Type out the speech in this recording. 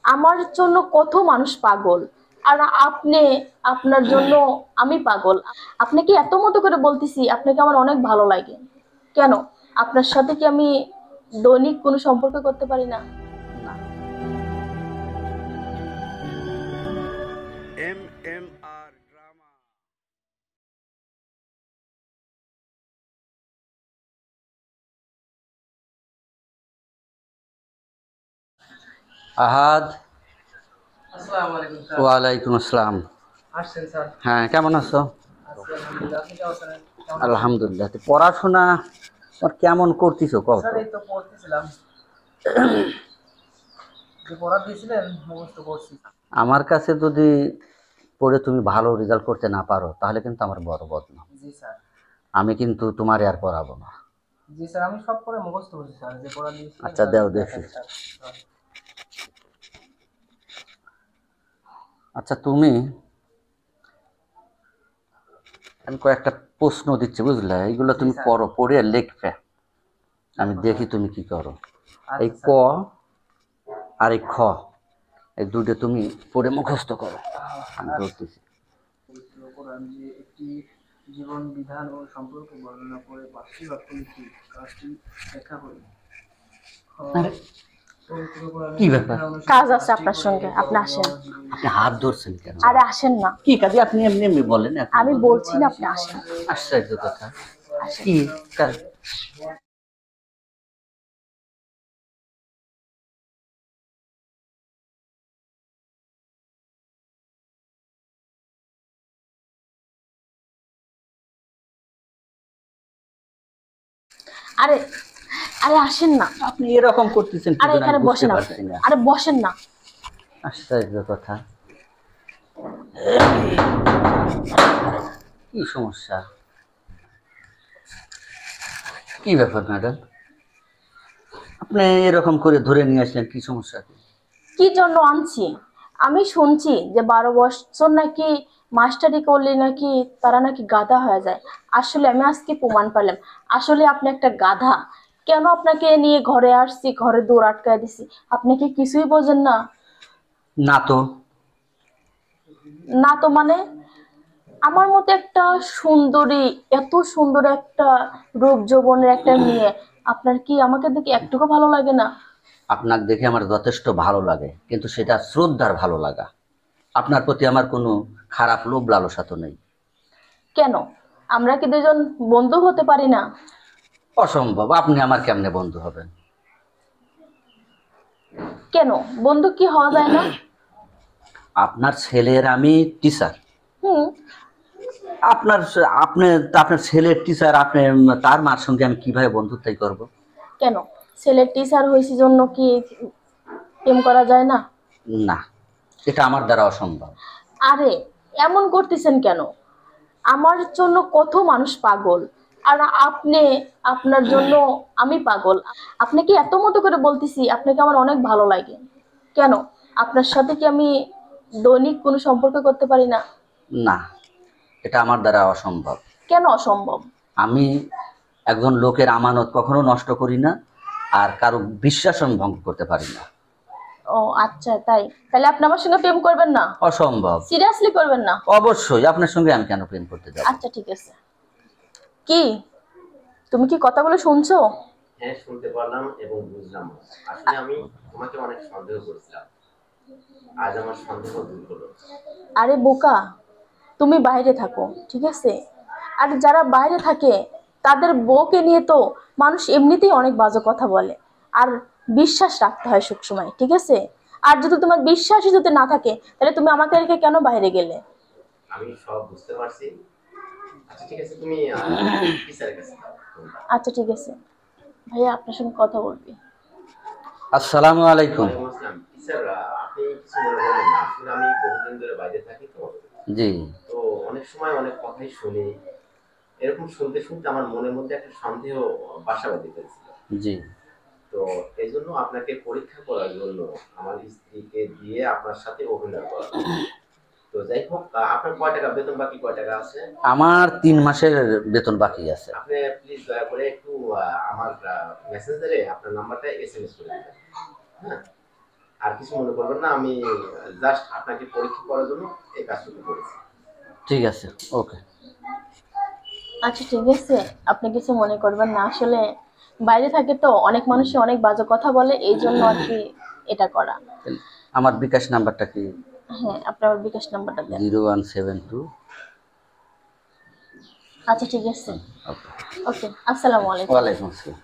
আমার জন্য কত মানুষ পাগল, আর আপনি, আপনার জন্য আমি পাগল। আপনাকে এত মতো করে বলতেছি, আপনাকে আমার অনেক ভালো লাগে। কেন? আপনার সাথে কি আমি দৈনিক কোনো সম্পর্ক করতে পারি না? না। MMR drama. আহাদ। আসসালামু আলাইকুম স্যার। ওয়ালাইকুম আসসালাম। আসছেন স্যার। হ্যাঁ, কেমন আছো? আছি আলহামদুলিল্লাহ। আপনি কেমন আছেন? আলহামদুলিল্লাহ। তো পড়াশোনা আর কেমন করতেছো কও স্যার তো? এই তো পড়তেছিলাম। যে পড়া দিয়েছিলেন মুখস্থ করছি। আমার কাছে যদি পড়ে তুমি ভালো রেজাল্ট করতে না পারো তাহলে কিন্তু আমার বড় বদনাম। জি স্যার। আমি কিন্তু তোমার আর পড়াবো না। জি স্যার, আমি সব পড়ে মুখস্থ করছি স্যার। যে পড়া দিয়েছিলেন আচ্ছা, স্যার দেও দেখি। দেখেন স্যার। আচ্ছা, তুমি, আমি কয়েকটা প্রশ্ন দিচ্ছি, বুঝলে? এইগুলো জি তুমি স্যার। পড়ো, পড়ে লিখবে। আমি আচ্ছা দেখি তুমি কি করো। এই আচ্ছা ক স্যার। আর এই খ, এই দুটো তুমি পড়ে মুখস্থ করো। আমি আচ্ছা। বলতেছি। পবিত্র কোরআন যে একটি জীবন বিধান ও সম্পর্ক বর্ণনা করে 5টি বাক্য লিখি, কাজটি ব্যাখ্যা করি। আরে, পবিত্র কোরআনে কি ব্যাপার? কাজ আছে আপনার সঙ্গে, আপনি আসেন। আপনি হাত ধরছেন কেন? আরে আসেন না, কি কাজে? আপনি এমনি এমনি বলেন এখন। আমি বলছি না, আপনি আসেন। আশ্চর্য কথা। আসেন। কি কাজ? আরে, আরে আসেন না। আপনি এরকম করতেছেন কি আরে করে আমি এখানে বুঝতে বসেন আপনি। পারছি না। আরে বসেন না। আশ্চর্য কথা। কি সমস্যা? কি ব্যাপার ম্যাডাম? আপনি এরকম করে ধরে নিয়ে আসলেন, কি সমস্যা? কি জন্য আনছি? আমি শুনছি যে 12 বছর নাকি মাস্টারি করলে নাকি তারা নাকি গাধা হয়ে যায়। আসলে আমি আজকে প্রমাণ পেলাম, আসলে আপনি একটা গাধা। কেন আপনাকে নিয়ে ঘরে আসছি, ঘরে দৌড় আটকায় দিছি? আপনি কি কিছুই বোঝেন না? না তো। না তো মানে? আমার মতো একটা সুন্দরী, এত সুন্দর একটা রূপ যৌবনের একটা মেয়ে, আপনার কি আমাকে দেখে একটুকু ভালো লাগে না? আপনার দেখে আমার যথেষ্ট ভালো লাগে, কিন্তু সেটা শ্রদ্ধার ভালো লাগা। আপনার প্রতি আমার কোনো খারাপ লোভ লালসা তো নেই। কেন? আমরা কি দুজন বন্ধু হতে পারি না? অসম্ভব। আপনি আমার কেমনে বন্ধু হবেন? কেন? বন্ধু কি হওয়া যায় না? আপনার ছেলের আমি টিচার। হুম। আপনার আপনি আপনার ছেলের টিচার, আপনি তার মার সঙ্গে আমি কিভাবে বন্ধুত্বই করব? কেন? ছেলের টিচার হয়েছে জন্য কি প্রেম করা যায় না? না, এটা আমার দ্বারা অসম্ভব। আরে এমন করতেছেন কেন? আমার জন্য কত মানুষ পাগল, আর আপনি, আপনার জন্য আমি পাগল। আপনাকে এত মতো করে বলতেছি, আপনাকে আমার অনেক ভালো লাগে। কেন? আপনার সাথে কি আমি দৈনিক কোনো সম্পর্ক করতে পারি না? না, এটা আমার দ্বারা অসম্ভব। কেন অসম্ভব? আমি একজন লোকের আমানত কখনো নষ্ট করি না, আর কারো বিশ্বাস আমি ভঙ্গ করতে পারি না। ও আচ্ছা, তাই? তাহলে আপনি আমার সঙ্গে প্রেম করবেন না? অসম্ভব। সিরিয়াসলি করবেন না? অবশ্যই। আপনার সঙ্গে আমি কেন প্রেম করতে যাব? আচ্ছা ঠিক আছে। কি, তুমি কি কথাগুলো শুনছো? হ্যাঁ, শুনতে পারলাম এবং বুঝলাম। আসলে আমি তোমাকে অনেক সন্দেহ করছিলাম। আজ আমার সন্দেহ দূর হলো। আরে বোকা, তুমি বাইরে থাকো, ঠিক আছে? আর যারা বাইরে থাকে তাদের বউকে নিয়ে তো মানুষ এমনিতেই অনেক বাজে কথা বলে। আর বিশ্বাস রাখতে হয় সবসময়, ঠিক আছে? আর যদি তোমার বিশ্বাসই যদি না থাকে, তাহলে তুমি আমাকে রেখে কেন বাইরে গেলে? আমি সব বুঝতে পারছি। আচ্ছা ঠিক আছে, তুমি টিচারের কাছে যাও ফোনটা। আচ্ছা ঠিক আছে, ভাইয়া আপনার সঙ্গে কথা বলবি। আসসালামু আলাইকুম। ওয়ালাইকুম আসসালাম। টিচার, আপনি কিছু মনে করবেন না। আসলে আমি বহুদিন ধরে বাইরে থাকি তো। জি। তো অনেক সময় অনেক কথাই শুনি। এরকম শুনতে শুনতে আমার মনের মধ্যে একটা সন্দেহ বাসা বাঁধে ফেলছিল। জি। তো এই জন্য আপনাকে পরীক্ষা করার জন্য আমার স্ত্রীকে দিয়ে আপনার সাথে অভিনয় করালাম। তো যাই হোক, আপনার কয় টাকা বেতন বাকি, কয় টাকা আছে? আমার 3 মাসের বেতন বাকি আছে। আপনি প্লিজ দয়া করে একটু আমার মেসেঞ্জারে আপনার নাম্বারটা এসএমএস করে দিবেন। হ্যাঁ, আর কিছু মনে করবেন না, আমি জাস্ট আপনাকে পরীক্ষা করার জন্য এই কাজটুকু করেছি। ঠিক আছে, ওকে। আচ্ছা ঠিক আছে, আপনি কিছু মনে করবেন না, আসলে বাইরে থাকে তো অনেক মানুষই অনেক বাজে কথা বলে, এই জন্য আর কি এটা করা। আমার বিকাশ নাম্বারটা কি? হ্যাঁ, আপনার বিকাশ নাম্বারটা দেন। 0172। আচ্ছা ঠিক আছে, ওকে। ওকে, আসসালামু আলাইকুম। ওয়ালাইকুম আসসালাম।